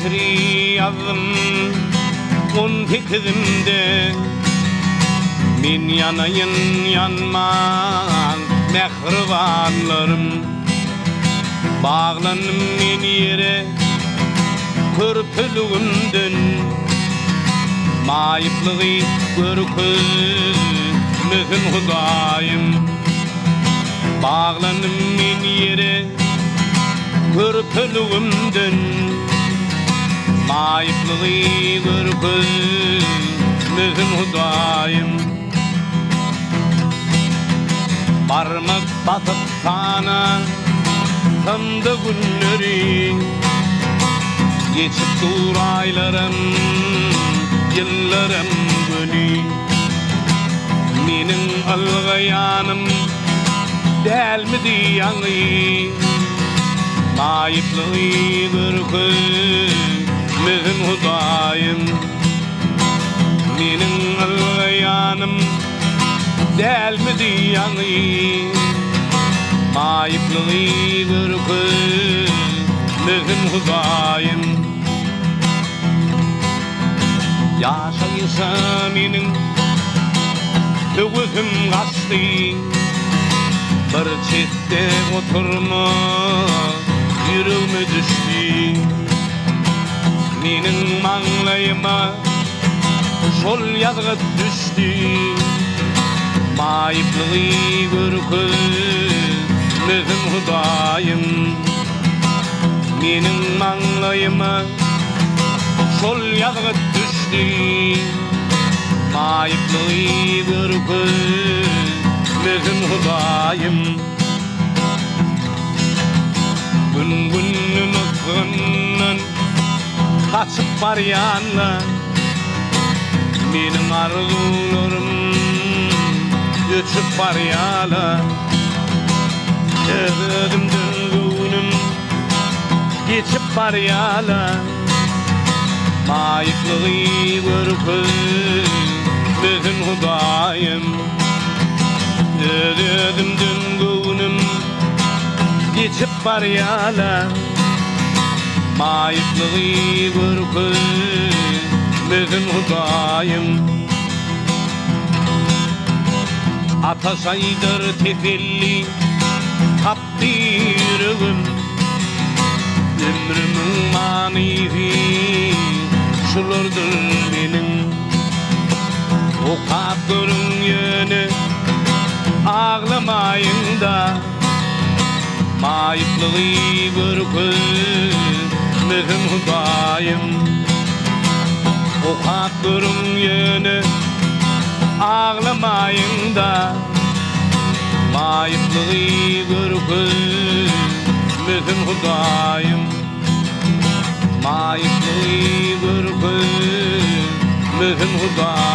satri yazdım on fikrimde min yanayın yanman mehribanlarım bağlanım men yere körpülüğümden mayıplığı görküz mühün hudayım bağlanım men yere körpülüğümden mayıplığı görküz mühün hudayım parmak batıp sana tanıdı günleri geçip dur aylarım yıllarım günü menin algayanım delmedi yanı mayıplığı görküz mühün hudayım menin algayanım delmedi yanı mayıplığı görküz mühün hudayım yaşaysa menin tügüzüm kaçtı bir çette oturma yüreğime düştü menin manglayıma şol yazgı düştü mayıplığı görküz mühün hudayım menin manglayıma şol yazgı düştü mayıplığı görküz mühün hudayım gün günün ıskından kaçıp baryanla menin arzularım göçüp baryala özledim dün geçip baryala mayıplığı görküz mühün hudayım özledim dün geçip baryala mayıplığı görküz mühün hudayım atasaydır tefilli kaptırığım ömrümün manifi şulardır benim o kaptırın yönü ağlamayın da mayıplığı görküz mühün hudayım o kaptırın yönü ağlamayın da mayıplığı görküz mühün hudayım mayıplığı görküz mühün hudayım